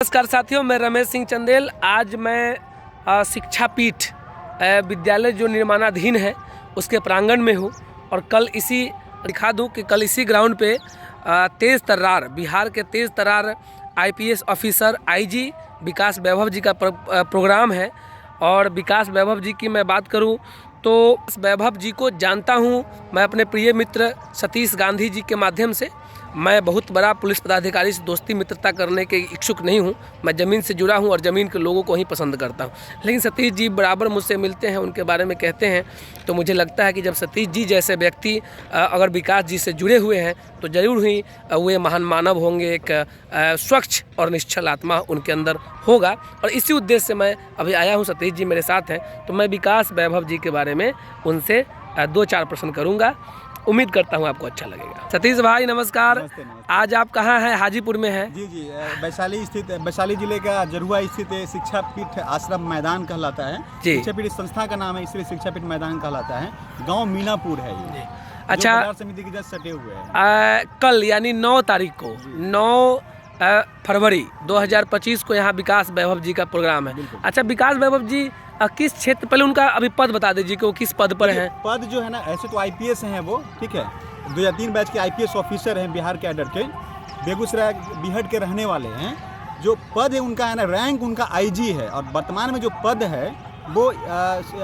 नमस्कार साथियों, मैं रमेश सिंह चंदेल। आज मैं शिक्षा पीठ विद्यालय जो निर्माणाधीन है उसके प्रांगण में हूँ और कल इसी दिखा दूँ कि कल इसी ग्राउंड पे तेज़ तर्रार बिहार के तेज़ तर्रार आईपीएस ऑफिसर आईजी विकास वैभव जी का प्रोग्राम है। और विकास वैभव जी की मैं बात करूं तो वैभव जी को जानता हूं मैं अपने प्रिय मित्र सतीश गांधी जी के माध्यम से। मैं बहुत बड़ा पुलिस पदाधिकारी से दोस्ती मित्रता करने के इच्छुक नहीं हूं। मैं ज़मीन से जुड़ा हूं और ज़मीन के लोगों को ही पसंद करता हूं। लेकिन सतीश जी बराबर मुझसे मिलते हैं, उनके बारे में कहते हैं, तो मुझे लगता है कि जब सतीश जी जैसे व्यक्ति अगर विकास जी से जुड़े हुए हैं तो ज़रूर ही वे महान मानव होंगे। एक स्वच्छ और निश्चल आत्मा उनके अंदर होगा और इसी उद्देश्य से मैं अभी आया हूँ। सतीश जी मेरे साथ हैं तो मैं विकास वैभव जी के बारे में उनसे 2-4 प्रश्न करूँगा। उम्मीद करता हूँ आपको अच्छा लगेगा। सतीश भाई नमस्कार। नमस्ते। आज आप कहाँ हैं? हाजीपुर में हैं। जी, वैशाली जिले का जरुआ स्थित शिक्षा पीठ आश्रम मैदान कहलाता है। जी। शिक्षा पीठ संस्था का नाम है, इसलिए शिक्षा पीठ मैदान कहलाता है। गांव मीनापुर है ये। अच्छा, बाजार समिति के जस्ट सटे हुए हैं। कल यानी 9 तारीख को 9 फरवरी 2025 को यहाँ विकास वैभव जी का प्रोग्राम है। अच्छा, विकास वैभव जी किस क्षेत्र, पहले उनका अभी पद बता दीजिए कि वो किस पद पर हैं। पद जो है ना, ऐसे तो आईपीएस हैं वो, ठीक है, 2003 बैच के आईपीएस ऑफिसर हैं बिहार कैडर के, बेगूसराय बिहट के रहने वाले हैं। जो पद है उनका है ना, रैंक उनका आईजी है और वर्तमान में जो पद है वो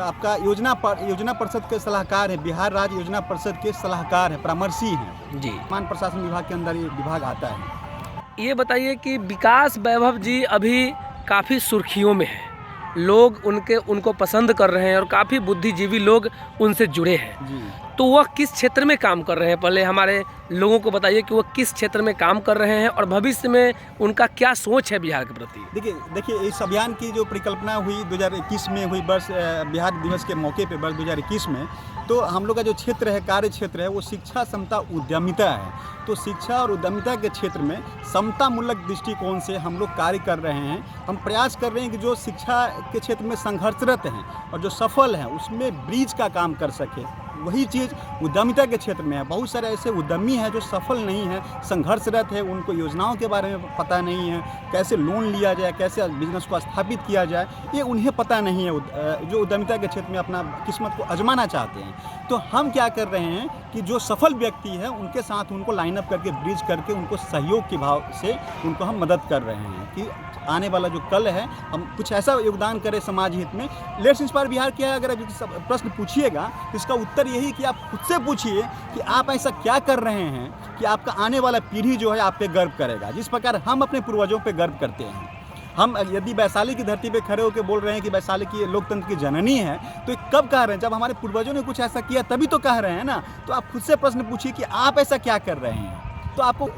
आपका योजना परिषद के सलाहकार है, बिहार राज्य योजना परिषद के सलाहकार है, परामर्शी हैं जी। मान प्रशासन विभाग के अंदर ये विभाग आता है। ये बताइए कि विकास वैभव जी अभी काफ़ी सुर्खियों में हैं, लोग उनको पसंद कर रहे हैं और काफ़ी बुद्धिजीवी लोग उनसे जुड़े हैं जी। तो वह किस क्षेत्र में काम कर रहे हैं? पहले हमारे लोगों को बताइए कि वह किस क्षेत्र में काम कर रहे हैं और भविष्य में उनका क्या सोच है बिहार के प्रति। देखिए इस अभियान की जो परिकल्पना हुई 2021 में हुई, वर्ष बिहार दिवस के मौके पे वर्ष 2021 में, तो हम लोग का जो क्षेत्र है, कार्य क्षेत्र है, वो शिक्षा समता उद्यमिता है। तो शिक्षा और उद्यमिता के क्षेत्र में समतामूलक दृष्टिकोण से हम लोग कार्य कर रहे हैं। हम प्रयास कर रहे हैं कि जो शिक्षा के क्षेत्र में संघर्षरत हैं और जो सफल हैं उसमें ब्रिज का काम कर सके। वही चीज़ उद्यमिता के क्षेत्र में है। बहुत सारे ऐसे उद्यमी हैं जो सफल नहीं हैं, संघर्षरत है, उनको योजनाओं के बारे में पता नहीं है, कैसे लोन लिया जाए, कैसे बिजनेस को स्थापित किया जाए, ये उन्हें पता नहीं है, जो उद्यमिता के क्षेत्र में अपना किस्मत को आजमाना चाहते हैं। तो हम क्या कर रहे हैं कि जो सफल व्यक्ति है उनके साथ उनको लाइन अप करके, ब्रिज करके, उनको सहयोग के भाव से उनको हम मदद कर रहे हैं कि आने वाला जो कल है हम कुछ ऐसा योगदान करें समाज हित में। लेट्स इंस्पायर बिहार क्या है, अगर आप प्रश्न पूछिएगा तो इसका उत्तर यही कि आप खुद से पूछिए कि आप ऐसा क्या कर रहे हैं कि आपका आने वाला पीढ़ी जो है आप पे गर्व करेगा, जिस प्रकार हम अपने पूर्वजों पे गर्व करते हैं। हम यदि वैशाली की धरती पे खड़े होकर बोल रहे हैं कि वैशाली की लोकतंत्र की जननी है, तो ये कब कह रहे हैं? जब हमारे पूर्वजों ने कुछ ऐसा किया तभी तो कह रहे हैं ना। तो आप खुद से प्रश्न पूछिए कि आप ऐसा क्या कर रहे हैं, तो आपको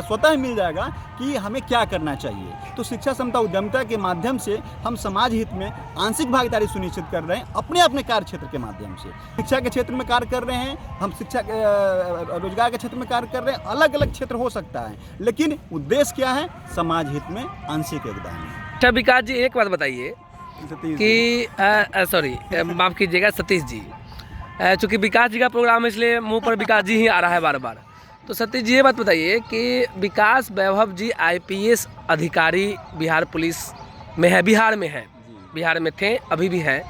स्वतः मिल जाएगा कि हमें क्या करना चाहिए। तो शिक्षा समता उद्यमिता के माध्यम से हम समाज हित में आंशिक भागीदारी सुनिश्चित कर रहे हैं अपने अपने कार्य क्षेत्र के माध्यम से। शिक्षा के क्षेत्र में कार्य कर रहे हैं हम, शिक्षा रोजगार के क्षेत्र में कार्य कर रहे हैं, अलग अलग क्षेत्र हो सकता है, लेकिन उद्देश्य क्या है? समाज हित में आंशिक योगदान है। अच्छा विकास जी, एक बात बताइए कि सॉरी माफ़ कीजिएगा सतीश जी, चूँकि विकास जी का प्रोग्राम है इसलिए मुँह पर विकास जी ही आ रहा है बार बार। तो सतीश जी ये बात बताइए कि विकास वैभव जी आईपीएस अधिकारी बिहार पुलिस में है, बिहार में थे, अभी भी हैं।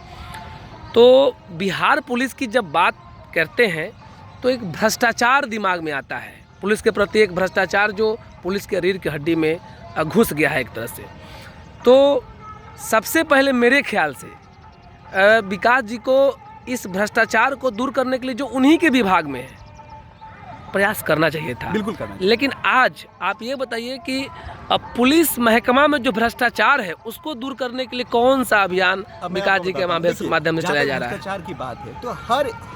तो बिहार पुलिस की जब बात करते हैं तो एक भ्रष्टाचार दिमाग में आता है, पुलिस के प्रति एक भ्रष्टाचार जो पुलिस के रीढ़ की हड्डी में घुस गया है एक तरह से। तो सबसे पहले मेरे ख्याल से विकास जी को इस भ्रष्टाचार को दूर करने के लिए जो उन्हीं के विभाग में है प्रयास करना चाहिए था। बिल्कुल करना चाहिए। लेकिन आज आप ये बताइए कि पुलिस महकमा में जो भ्रष्टाचार है उसको दूर करने के लिए कौन सा अभियान विकास जी के माध्यम से चलाया जा रहा है? भ्रष्टाचार की बात है तो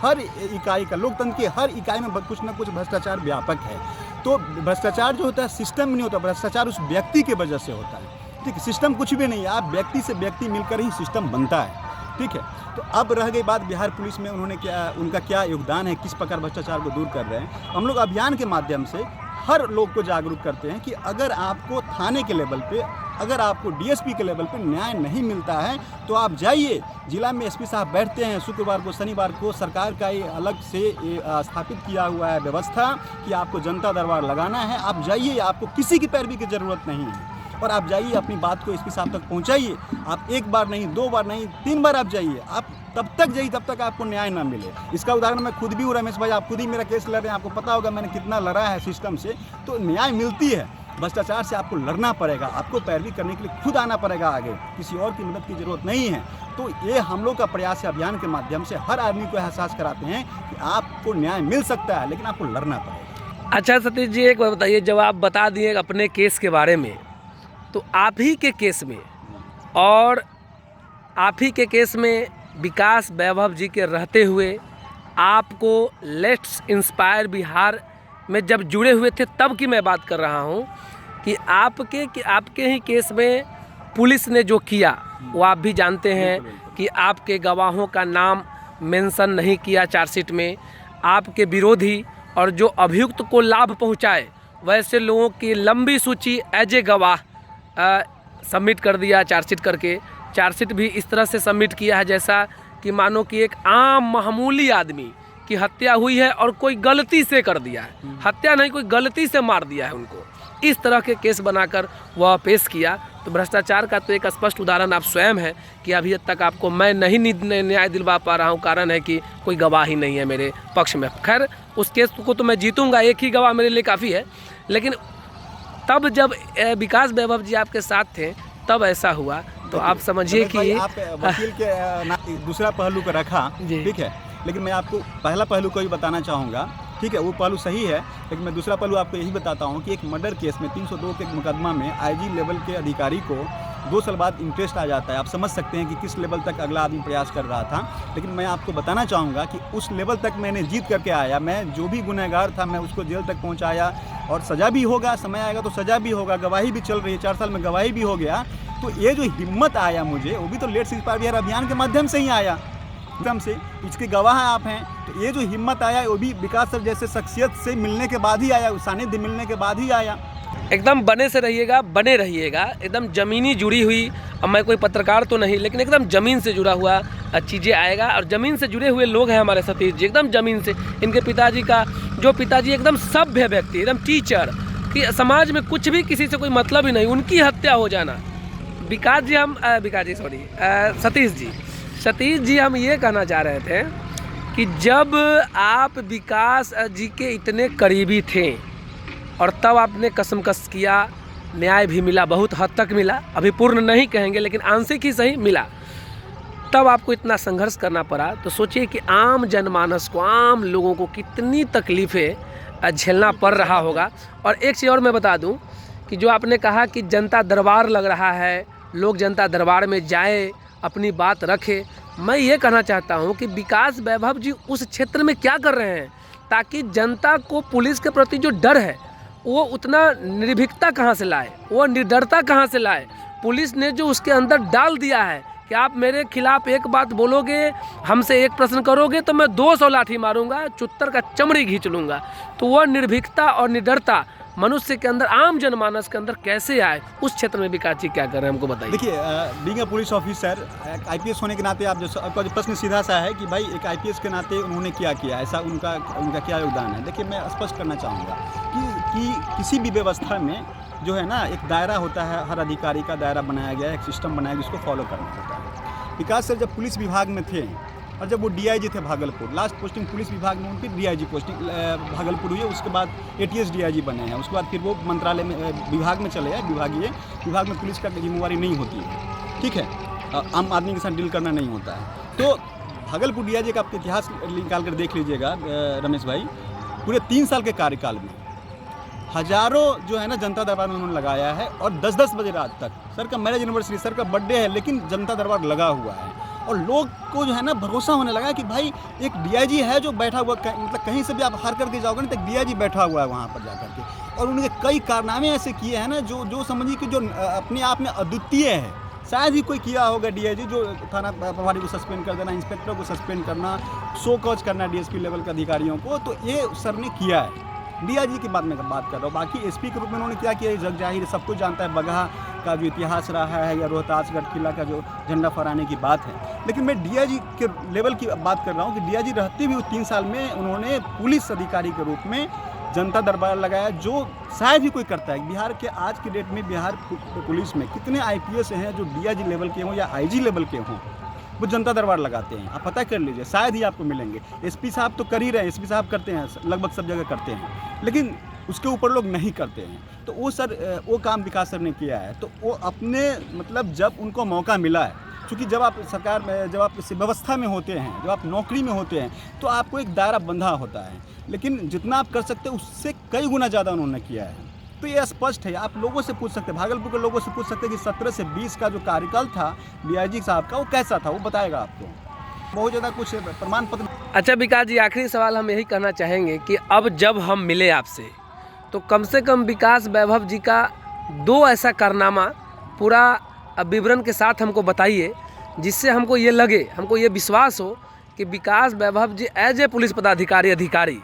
हर इकाई का, लोकतंत्र की हर इकाई में कुछ ना कुछ भ्रष्टाचार व्यापक है। तो भ्रष्टाचार जो होता है सिस्टम में नहीं होता, भ्रष्टाचार उस व्यक्ति के वजह से होता है। ठीक है, सिस्टम कुछ भी नहीं है, आप व्यक्ति से व्यक्ति मिलकर ही सिस्टम बनता है। ठीक है, तो अब रह गई बात बिहार पुलिस में उनका क्या योगदान है, किस प्रकार भ्रष्टाचार को दूर कर रहे हैं। हम लोग अभियान के माध्यम से हर लोग को जागरूक करते हैं कि अगर आपको थाने के लेवल पे, अगर आपको डीएसपी के लेवल पे न्याय नहीं मिलता है तो आप जाइए, जिला में एसपी साहब बैठते हैं शुक्रवार को, शनिवार को। सरकार का ये अलग से स्थापित किया हुआ है व्यवस्था कि आपको जनता दरबार लगाना है, आप जाइए, आपको किसी की पैरवी की ज़रूरत नहीं है। और आप जाइए अपनी बात को एसपी साहब तक पहुंचाइए। आप एक बार नहीं, 2 बार नहीं, 3 बार आप जाइए, आप तब तक जाइए तब तक आपको न्याय ना मिले। इसका उदाहरण मैं खुद भी हूँ रमेश भाई, आप खुद ही मेरा केस लड़ रहे हैं, आपको पता होगा मैंने कितना लड़ा है सिस्टम से। तो न्याय मिलती है, भ्रष्टाचार से आपको लड़ना पड़ेगा, आपको पैरवी करने के लिए खुद आना पड़ेगा आगे, किसी और की मदद की ज़रूरत नहीं है। तो ये हम लोग का प्रयास है, अभियान के माध्यम से हर आदमी को एहसास कराते हैं कि आपको न्याय मिल सकता है, लेकिन आपको लड़ना पड़ेगा। अच्छा सतीश जी, एक बात बताइए, जब आप बता दिए अपने केस के बारे में, तो आप ही के केस में और आप ही के केस में विकास वैभव जी के रहते हुए आपको लेट्स इंस्पायर बिहार में जब जुड़े हुए थे तब की मैं बात कर रहा हूँ कि आपके ही केस में पुलिस ने जो किया वो आप भी जानते हैं कि आपके गवाहों का नाम मेंशन नहीं किया चार्जशीट में, आपके विरोधी और जो अभियुक्त को लाभ पहुंचाए वैसे लोगों की लंबी सूची एज ए गवाह सबमिट कर दिया चार्जशीट करके। चार्जशीट भी इस तरह से सबमिट किया है जैसा कि मानो कि एक आम मामूली आदमी की हत्या हुई है और कोई गलती से कर दिया है, हत्या नहीं, कोई गलती से मार दिया है उनको, इस तरह के केस बनाकर वह पेश किया। तो भ्रष्टाचार का तो एक स्पष्ट उदाहरण आप स्वयं है कि अभी तक आपको मैं नहीं न्याय दिलवा पा रहा हूँ, कारण है कि कोई गवाह ही नहीं है मेरे पक्ष में। खैर उस केस को तो मैं जीतूंगा, एक ही गवाह मेरे लिए काफ़ी है। लेकिन तब जब विकास वैभव जी आपके साथ थे तब ऐसा हुआ, तो आप समझिए कि आप वकील के दूसरा पहलू को रखा, ठीक है, लेकिन मैं आपको पहला पहलू को ही बताना चाहूँगा, ठीक है, वो पहलू सही है, लेकिन मैं दूसरा पहलू आपको यही बताता हूँ कि एक मर्डर केस में 302 के मुकदमा में आईजी लेवल के अधिकारी को 2 साल बाद इंटरेस्ट आ जाता है। आप समझ सकते हैं कि किस लेवल तक अगला आदमी प्रयास कर रहा था। लेकिन मैं आपको बताना चाहूँगा कि उस लेवल तक मैंने जीत करके आया, मैं जो भी गुनहगार था मैं उसको जेल तक पहुँचाया, और सज़ा भी होगा, समय आएगा तो सज़ा भी होगा, गवाही भी चल रही है, 4 साल में गवाही भी हो गया। तो ये जो हिम्मत आया मुझे, वो भी तो लेट्स इंस्पायर बिहार अभियान के माध्यम से ही आया, एकदम से, इसके गवाह आप हैं। तो ये जो हिम्मत आया वो भी विकास सर जैसे शख्सियत से मिलने के बाद ही आया, सानिध्य मिलने के बाद ही आया। एकदम बने से रहिएगा, बने रहिएगा, एकदम ज़मीनी जुड़ी हुई। अब मैं कोई पत्रकार तो नहीं, लेकिन एकदम ज़मीन से जुड़ा हुआ चीज़ें आएगा, और ज़मीन से जुड़े हुए लोग हैं हमारे सतीश जी, एकदम ज़मीन से। इनके पिताजी का जो पिताजी एकदम सभ्य व्यक्ति, एकदम टीचर, कि समाज में कुछ भी किसी से कोई मतलब ही नहीं, उनकी हत्या हो जाना। सतीश जी हम ये कहना चाह रहे थे कि जब आप विकास जी के इतने करीबी थे और तब आपने कसमकस किया, न्याय भी मिला, बहुत हद तक मिला, अभी पूर्ण नहीं कहेंगे लेकिन आंशिक ही सही मिला, तब आपको इतना संघर्ष करना पड़ा। तो सोचिए कि आम जनमानस को, आम लोगों को कितनी तकलीफ़ें झेलना पड़ रहा होगा। और एक चीज़ और मैं बता दूं कि जो आपने कहा कि जनता दरबार लग रहा है, लोग जनता दरबार में जाए, अपनी बात रखे, मैं ये कहना चाहता हूं कि विकास वैभव जी उस क्षेत्र में क्या कर रहे हैं ताकि जनता को पुलिस के प्रति जो डर है वो उतना निर्भीकता कहाँ से लाए, वो निडरता कहाँ से लाए। पुलिस ने जो उसके अंदर डाल दिया है कि आप मेरे खिलाफ एक बात बोलोगे, हमसे एक प्रश्न करोगे तो मैं 200 लाठी मारूंगा, चुत्तर का चमड़ी खींच लूँगा। तो वह निर्भीकता और निडरता मनुष्य के अंदर, आम जनमानस के अंदर कैसे आए, उस क्षेत्र में विकास जी क्या कर रहे हैं हमको बताइए। देखिए, being a police officer, IPS होने के नाते आपका जो प्रश्न सीधा सा है कि भाई एक आईपीएस के नाते उन्होंने क्या किया, ऐसा उनका क्या योगदान है। देखिए, मैं स्पष्ट करना चाहूँगा कि किसी भी व्यवस्था में जो है ना एक दायरा होता है, हर अधिकारी का दायरा बनाया गया है, एक सिस्टम बनाया गया, उसको फॉलो करना होता है। विकास सर जब पुलिस विभाग में थे और जब वो डीआईजी थे भागलपुर, लास्ट पोस्टिंग पुलिस विभाग में उनकी डीआईजी पोस्टिंग भागलपुर हुई है, उसके बाद एटीएस डीआईजी बने हैं, उसके बाद फिर वो मंत्रालय में विभाग में चले हैं। विभागीय विभाग में पुलिस का जिम्मेवारी नहीं होती है, ठीक है, आम आदमी के साथ डील करना नहीं होता है। तो भागलपुर डीआईजी का आप इतिहास निकाल कर देख लीजिएगा रमेश भाई, पूरे 3 साल के कार्यकाल में हजारों जो है ना जनता दरबार में उन्होंने लगाया है, और 10-10 बजे रात तक। सर का मैरिज एनिवर्सरी, सर का बर्थडे है, लेकिन जनता दरबार लगा हुआ है, और लोग को जो है ना भरोसा होने लगा कि भाई एक डीआईजी है जो बैठा हुआ, मतलब कहीं से भी आप हार करके जाओगे ना तो एक डीआईजी बैठा हुआ है वहाँ पर जाकर के। और उन्होंने कई कारनामे ऐसे किए हैं ना जो समझिए कि जो अपने आप में अद्वितीय है। शायद ही कोई किया होगा डीआईजी, जो थाना प्रभारी को सस्पेंड कर देना, इंस्पेक्टर को सस्पेंड करना, शो कॉज करना डीएसपी लेवल के अधिकारियों को, तो ये सर ने किया है। डीआईजी की बात मैं बात कर रहा हूँ। बाकी एसपी के रूप में उन्होंने क्या किया, जग जाहिर सब कुछ जानता है, बगहा का जो इतिहास रहा है या रोहतासगढ़ किला का जो झंडा फहराने की बात है। लेकिन मैं डीआईजी के लेवल की बात कर रहा हूँ कि डीआईजी रहते भी 3 साल में उन्होंने पुलिस अधिकारी के रूप में जनता दरबार लगाया, जो शायद ही कोई करता है। बिहार के आज की डेट में बिहार पुलिस में कितने IPS हैं जो DIG लेवल के हों या IG लेवल के हों, वो जनता दरबार लगाते हैं। आप पता कर लीजिए, शायद ही आपको मिलेंगे। SP साहब तो कर ही रहे हैं, SP साहब करते हैं, लगभग सब जगह करते हैं, लेकिन उसके ऊपर लोग नहीं करते हैं। तो वो सर, वो काम विकास सर ने किया है। तो वो अपने मतलब जब उनको मौका मिला है, क्योंकि जब आप सरकार में, जब आप किसी व्यवस्था में होते हैं, जब आप नौकरी में होते हैं, तो आपको एक दायरा बंधा होता है, लेकिन जितना आप कर सकते हैं उससे कई गुना ज़्यादा उन्होंने किया है। तो ये स्पष्ट है, आप लोगों से पूछ सकते हैं, भागलपुर के लोगों से पूछ सकते हैं कि 17 से 20 का जो कार्यकाल था DIG साहब का, वो कैसा था, वो बताएगा आपको। बहुत ज़्यादा कुछ प्रमाण पत्र। अच्छा विकास जी, आखिरी सवाल हम यही कहना चाहेंगे कि अब जब हम मिले आपसे, तो कम से कम विकास वैभव जी का 2 ऐसा कारनामा पूरा विवरण के साथ हमको बताइए, जिससे हमको ये लगे, हमको ये विश्वास हो कि विकास वैभव जी एज ए पुलिस अधिकारी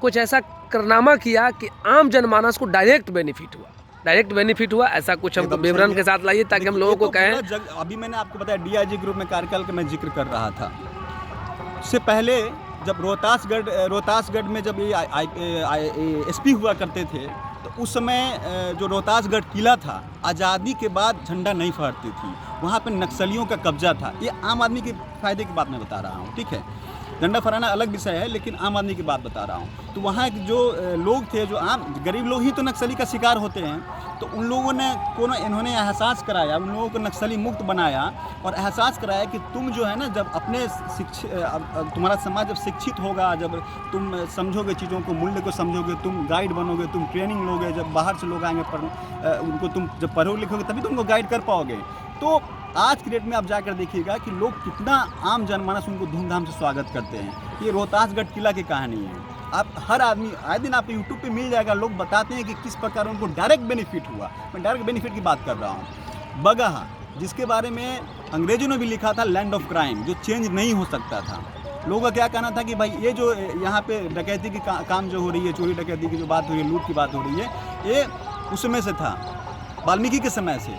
कुछ ऐसा कारनामा किया कि आम जनमानस को डायरेक्ट बेनिफिट हुआ। ऐसा कुछ हमको विवरण के साथ लाइए, ताकि हम लोगों को कहें। अभी मैंने आपको बताया DIG ग्रुप में कार्यकाल का मैं जिक्र कर रहा था। उससे पहले जब रोहतासगढ़ में जब ये SP हुआ करते थे, तो उस समय जो रोहतासगढ़ किला था, आज़ादी के बाद झंडा नहीं फहरती थी, वहाँ पे नक्सलियों का कब्जा था। ये आम आदमी के फ़ायदे की बात मैं बता रहा हूँ, ठीक है। झंडा फहराना अलग विषय है, लेकिन आम आदमी की बात बता रहा हूँ। तो वहाँ जो लोग थे, जो आम गरीब लोग ही तो नक्सली का शिकार होते हैं, तो उन लोगों ने इन्होंने एहसास कराया, उन लोगों को नक्सली मुक्त बनाया और एहसास कराया कि तुम जो है ना, जब अपने तुम्हारा समाज जब शिक्षित होगा, जब तुम समझोगे चीज़ों को, मूल्य को समझोगे, तुम गाइड बनोगे, तुम ट्रेनिंग लोगे, जब बाहर से लोग आएंगे उनको तुम जब पढ़ोगे लिखोगे, तभी तुमको गाइड कर पाओगे। तो आज की डेट में आप जाकर देखिएगा कि लोग कितना आम जनमानस उनको धूमधाम से स्वागत करते हैं। ये रोहतासगढ़ किला की कहानी है। आप हर आदमी आए दिन आप यूट्यूब पे मिल जाएगा, लोग बताते हैं कि किस प्रकार उनको डायरेक्ट बेनिफिट हुआ। मैं डायरेक्ट बेनिफिट की बात कर रहा हूँ। बगहा, जिसके बारे में अंग्रेजों ने भी लिखा था लैंड ऑफ क्राइम, जो चेंज नहीं हो सकता था। लोगों का क्या कहना था कि भाई ये जो यहाँ पे डकैती की काम जो हो रही है, चोरी डकैती की जो बात हो रही है, लूट की बात हो रही है, ये उस समय से था, वाल्मीकि के समय से।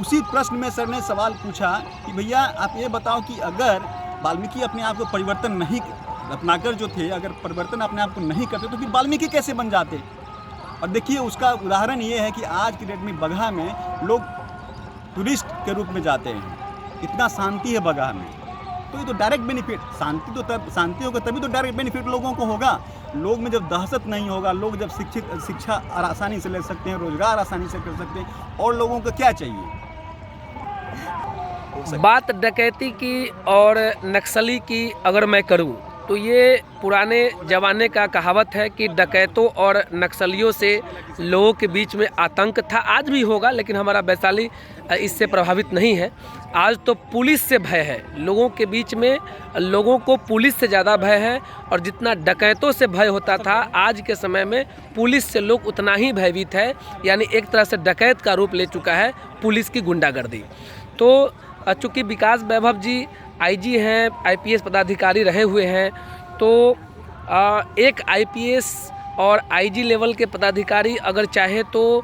उसी प्रश्न में सर ने सवाल पूछा कि भैया आप ये बताओ कि अगर वाल्मीकि अपने आप को परिवर्तन नहीं रत्नाकर जो थे, अगर परिवर्तन अपने आप को नहीं करते, तो फिर वाल्मीकि कैसे बन जाते। और देखिए उसका उदाहरण ये है कि आज की डेट में बगहा में लोग टूरिस्ट के रूप में जाते हैं। इतना शांति है बगहा में, तो ये तो डायरेक्ट बेनिफिट, शांति होगा तभी तो डायरेक्ट बेनिफिट लोगों को होगा। लोग में जब दहशत नहीं होगा, लोग जब शिक्षा आसानी से ले सकते हैं, रोजगार आसानी से कर सकते हैं, और लोगों को क्या चाहिए। बात डकैती की और नक्सली की अगर मैं करूं, तो ये पुराने ज़माने का कहावत है कि डकैतों और नक्सलियों से लोगों के बीच में आतंक था, आज भी होगा, लेकिन हमारा वैशाली इससे प्रभावित नहीं है। आज तो पुलिस से भय है, लोगों के बीच में लोगों को पुलिस से ज़्यादा भय है। और जितना डकैतों से भय होता था, आज के समय में पुलिस से लोग उतना ही भयभीत है। यानी एक तरह से डकैत का रूप ले चुका है पुलिस की गुंडागर्दी। तो चूँकि विकास वैभव जी IG हैं, IPS पदाधिकारी रहे हुए हैं, तो एक IPS और IG लेवल के पदाधिकारी अगर चाहे तो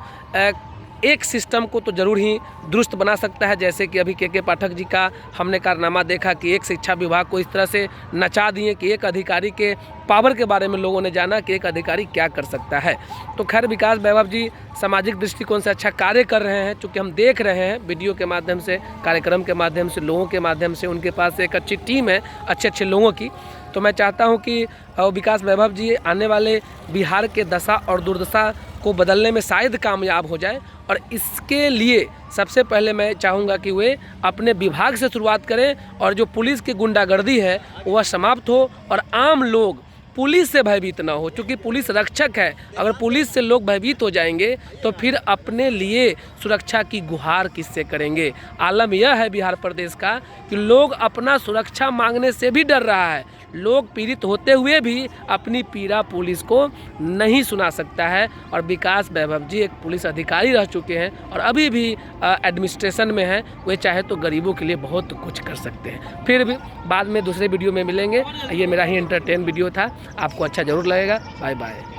एक सिस्टम को तो ज़रूर ही दुरुस्त बना सकता है। जैसे कि अभी के पाठक जी का हमने कारनामा देखा कि एक शिक्षा विभाग को इस तरह से नचा दिए कि एक अधिकारी के पावर के बारे में लोगों ने जाना कि एक अधिकारी क्या कर सकता है। तो खैर विकास वैभव जी सामाजिक दृष्टिकोण से अच्छा कार्य कर रहे हैं, चूँकि हम देख रहे हैं वीडियो के माध्यम से, कार्यक्रम के माध्यम से, लोगों के माध्यम से, उनके पास एक अच्छी टीम है अच्छे लोगों की। तो मैं चाहता हूं कि विकास वैभव जी आने वाले बिहार के दशा और दुर्दशा को बदलने में शायद कामयाब हो जाए। और इसके लिए सबसे पहले मैं चाहूँगा कि वे अपने विभाग से शुरुआत करें और जो पुलिस की गुंडागर्दी है वह समाप्त हो और आम लोग पुलिस से भयभीत ना हो। क्योंकि पुलिस रक्षक है, अगर पुलिस से लोग भयभीत हो जाएंगे तो फिर अपने लिए सुरक्षा की गुहार किससे करेंगे। आलम यह है बिहार प्रदेश का कि लोग अपना सुरक्षा मांगने से भी डर रहा है। लोग पीड़ित होते हुए भी अपनी पीड़ा पुलिस को नहीं सुना सकता है। और विकास वैभव जी एक पुलिस अधिकारी रह चुके हैं और अभी भी एडमिनिस्ट्रेशन में हैं, वे चाहे तो गरीबों के लिए बहुत कुछ कर सकते हैं। फिर भी बाद में दूसरे वीडियो में मिलेंगे। ये मेरा ही एंटरटेन वीडियो था, आपको अच्छा ज़रूर लगेगा। Bye bye.